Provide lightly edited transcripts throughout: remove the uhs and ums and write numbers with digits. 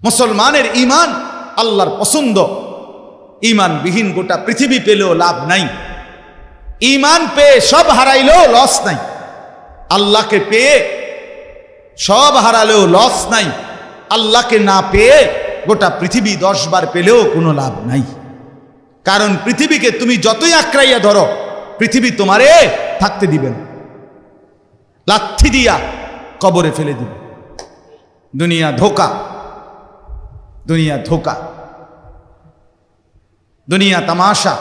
মুসলমানের ঈমান আল্লাহর পছন্দ। ঈমানবিহীন গোটা পৃথিবী পেলেও লাভ নাই, ঈমান পেয়ে সব হারাইলেও লস নাই, আল্লাহকে পেয়ে সব হারালেও লস নাই, আল্লাহকে না পেয়ে গোটা পৃথিবী 10 বার পেলেও কোনো লাভ নাই। কারণ পৃথিবীকে তুমি যতই আঁকড়াইয়া ধরো, পৃথিবী তোমারে থাকতে দিবেন, লাথি দিয়া কবরে ফেলে দিবে। দুনিয়া ধোকা, দুনিয়া ধোকা, দুনিয়া তামাশা,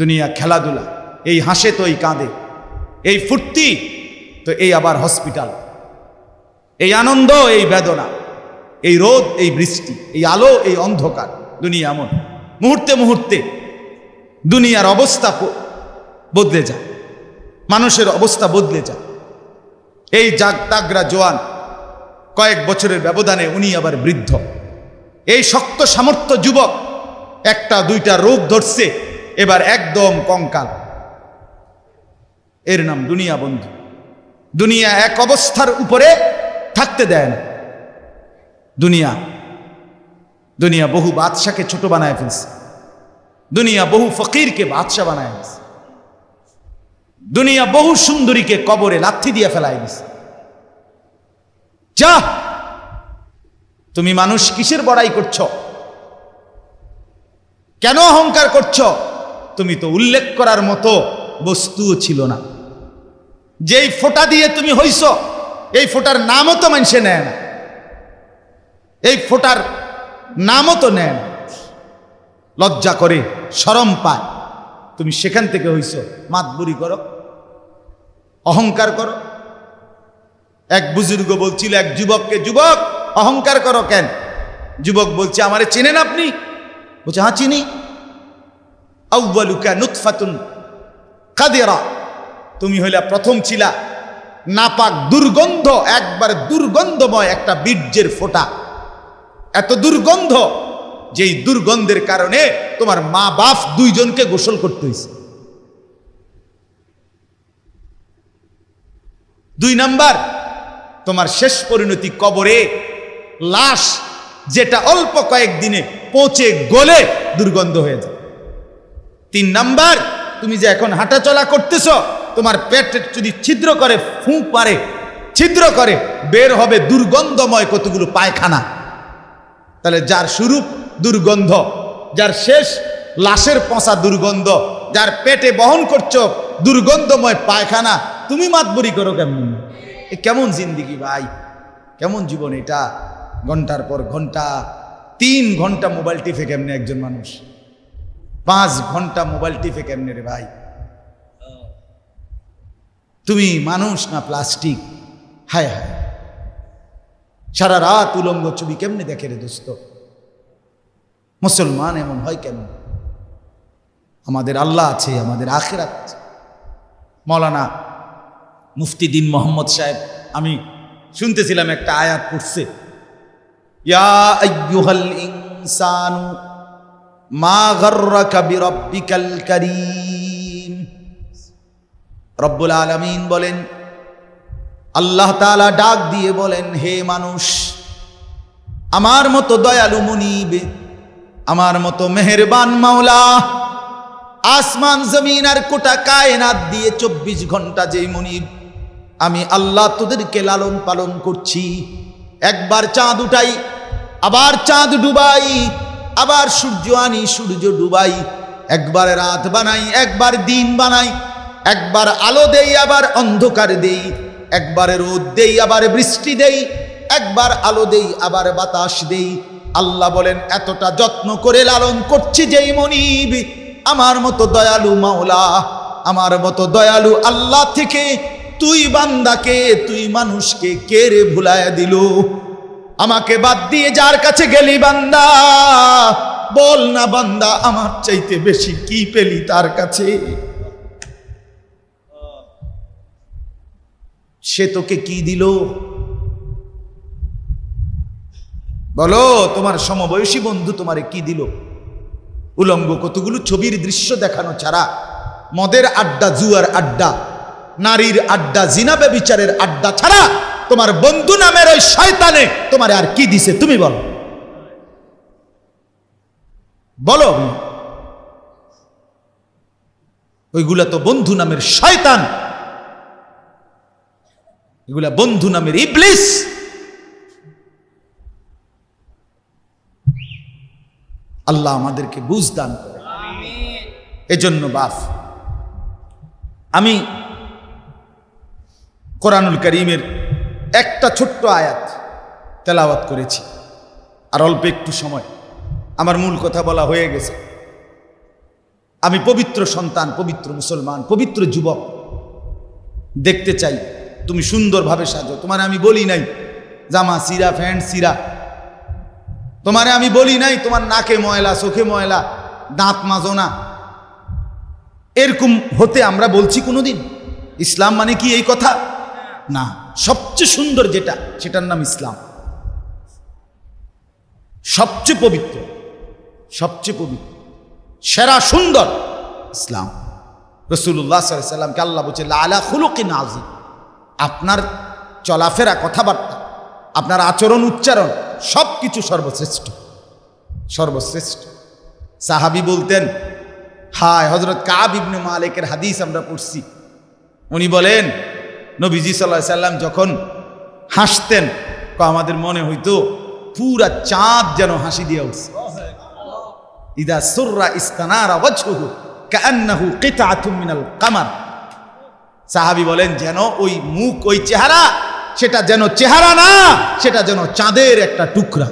দুনিয়া খেলাধুলা। এই হাসে তো এই কাঁদে, এই ফুর্তি তো এই আবার হসপিটাল, এই আনন্দ এই বেদনা, এই রোদ এই বৃষ্টি, এই আলো এই অন্ধকার। দুনিয়া এমন, মুহূর্তে মুহূর্তে দুনিয়ার অবস্থা বদলে যায়, মানুষের অবস্থা বদলে যায়। এই তাগড়া জোয়ান, কয়েক বছরের ব্যবধানে উনি আবার বৃদ্ধ। এই শক্ত সামর্থ্য যুবক, একটা দুইটা রোগ ধরছে, এবার একদম কঙ্কাল। এর নাম দুনিয়া বন্ধু। দুনিয়া এক অবস্থার উপরে থাকতে দেয় না। দুনিয়া বহু বাদশাকে ছোট বানায় ফেলছে, দুনিয়া বহু ফকিরকে বাদশা বানায় ফেলছে, দুনিয়া বহু সুন্দরীকে কবরে লাথি দিয়ে ফেলায় দিছে। যা, তুমি মানুষ কিসের বড়াই করছো? কেন অহংকার করছো? তুমি তো উল্লেখ করার মতো বস্তুও ছিল না। যেই ফোঁটা দিয়ে তুমি হইছ, এই ফোঁটার নামও তো মানুষে নেয় না, এই ফোঁটার নামও তো নেয় না, লজ্জা করে, শরম পায়। তুমি সেখান থেকে হইছ, মাতবুরি করো, অহংকার করো। এক বুজুর্গ বলছিল এক যুবককে, যুবক অহংকার করো কেন? যুবক বলছে, আমারে চেনেন আপনি? বলছে, হ্যাঁ চিনি। আউয়ালুকা নুতফাতুন কাদিরা, তুমি হইলা প্রথম ছিলা নাপাক দুর্গন্ধ, একবার দুর্গন্ধময় একটা বীর্যের ফোঁটা। এত দুর্গন্ধ, যেই দুর্গন্ধের কারণে তোমার মা বাপ দুইজনকে গোসল করতে হয়েছে। 2 নাম্বার, তোমার শেষ পরিণতি কবরে, লাশ যেটা অল্প কয়েকদিনে পচে গলে দুর্গন্ধ হয়ে যায়। 3 নাম্বার, তুমি যে এখন হাঁটাচলা করতেছ, তোমার পেট যদি ছিদ্র করে, ফুঁক পারে, ছিদ্র করে, বের হবে দুর্গন্ধময় কতগুলো পায়খানা। তাহলে যার শুরু দুর্গন্ধ, যার শেষ লাশের পচা দুর্গন্ধ, যার পেটে বহন করছো দুর্গন্ধময় পায়খানা, তুমি মাতবরি করো কেমন? এ কেমন জিন্দিগি ভাই, কেমন জীবন এটা? ঘন্টার পর ঘন্টা, 3 ঘন্টা মোবাইল টিপে কেমনে একজন মানুষ? 5 ঘন্টা মোবাইল টিপে কেমনে রে ভাই? তুমি মানুষ না প্লাস্টিক? হায় হায়, সারা রাত উলঙ্গ ছবি কেমনে দেখে রে দোস্ত? মুসলমান এমন হয় কেন? আমাদের আল্লাহ আছে, আমাদের আখিরাত আছে। মৌলানা মুফতি দ্বীন মোহাম্মদ সাহেব, আমি শুনতেছিলাম একটা আয়াত পড়ছে, ইয়া আইয়ুহাল ইনসানু মা গাররাকা বিরাব্বিকাল কারীম। রব্বুল আলামিন বলেন, আল্লাহ তাআলা ডাক দিয়ে বলেন, হে মানুষ, আমার মতো দয়ালু মুনিব, আমার মতো মেহেরবান মাওলা, আসমান জমিন আর গোটা কায়নাত দিয়ে 24 ঘন্টা যেই মুনিব, আমি আল্লাহ তোদেরকে লালন পালন করছি। একবার চাঁদ উঠাই, আবার চাঁদ ডুবাই, আবার সূর্য আনি, সূর্য ডুবাই, একবার রাত বানাই, একবার দিন বানাই, একবার আলো দেই, আবার অন্ধকার দেই, একবার রোদ দেই, আবার বৃষ্টি দেই, একবার আলো দেই, আবার বাতাস দেই। আল্লাহ বলেন, এতটা যত্ন করে লালন করছি যেই মনিব, আমার মতো দয়ালু মাওলা, আমার মতো দয়ালু আল্লাহ থেকে তুই বান্দাকে, তুই মানুষকে কে রে ভুলায়া দিল? আমাকে বাদ দিয়ে যার কাছে গেলি বান্দা, বল না বান্দা, আমার চাইতে বেশি কি পেলি তার কাছে? সে তোকে কি দিল? বলো, তোমার সমবয়সী বন্ধু তোমারে কি দিল? উলঙ্গ কতগুলো ছবির দৃশ্য দেখানো ছাড়া, মদের আড্ডা, জুয়ার আড্ডা, নারীর আড্ডা, জিনা ব্যভিচারের আড্ডা ছাড়া তোমার বন্ধু নামের ওই শয়তানে তোমারে আর কি দিছে তুমি বলো? বলো, ওইগুলা তো বন্ধু নামের শয়তান, এগুলা বন্ধু নামের ইবলিস। আল্লাহ আমাদেরকে বুঝ দান করে। এজন্য বাপ, আমি কোরআনুল কারীমের একটা ছোট্ট আয়াত তেলাওয়াত করেছি, আর অল্প একটু সময়, আমার মূল কথা বলা হয়ে গেছে। আমি পবিত্র সন্তান, পবিত্র মুসলমান, পবিত্র যুবক দেখতে চাই তুমি সুন্দরভাবে সাজো। তোমারে আমি বলি নাই জামা সিরা, প্যান্ট সিরা। তোমারে আমি বলি নাই তোমার নাকে ময়লা, চোখে ময়লা, দাঁত মাজো না। এরকম হতে আমরা বলছি কোনোদিন? ইসলাম মানে কি এই কথা? না। সবচেয়ে সুন্দর যেটা, সেটার নাম ইসলাম। সবচেয়ে পবিত্র, সবচেয়ে পবিত্র, সেরা সুন্দর ইসলাম। রাসূলুল্লাহ সাল্লাল্লাহু আলাইহি ওয়াসাল্লামকে আল্লাহ বলছে আলা খুলুকিন আযীম। আপনার চলাফেরা, কথাবার্তা, আপনার আচরণ, উচ্চারণ সব কিছু সর্বশ্রেষ্ঠ, সর্বশ্রেষ্ঠ। সাহাবী বলতেন, হায়, হযরত কাব ইবনে মালিকের হাদিস আমরা পড়ছি, উনি বলেন নবীজি সাল্লাল্লাহু আলাইহি ওয়াসাল্লাম যখন হাসতেন, আমাদের মনে হইতো পুরা চাঁদ যেন হাসি দিয়ে উঠছে। ইদা সুররা ইস্তানারা ওয়াজহুহু কাআন্নাহু কিতআতুম মিনাল কামার। সাহাবী বলেন যেন ওই মুখ, ওই চেহারা, সেটা যেন চেহারা না, সেটা যেন চাঁদের একটা টুকরা।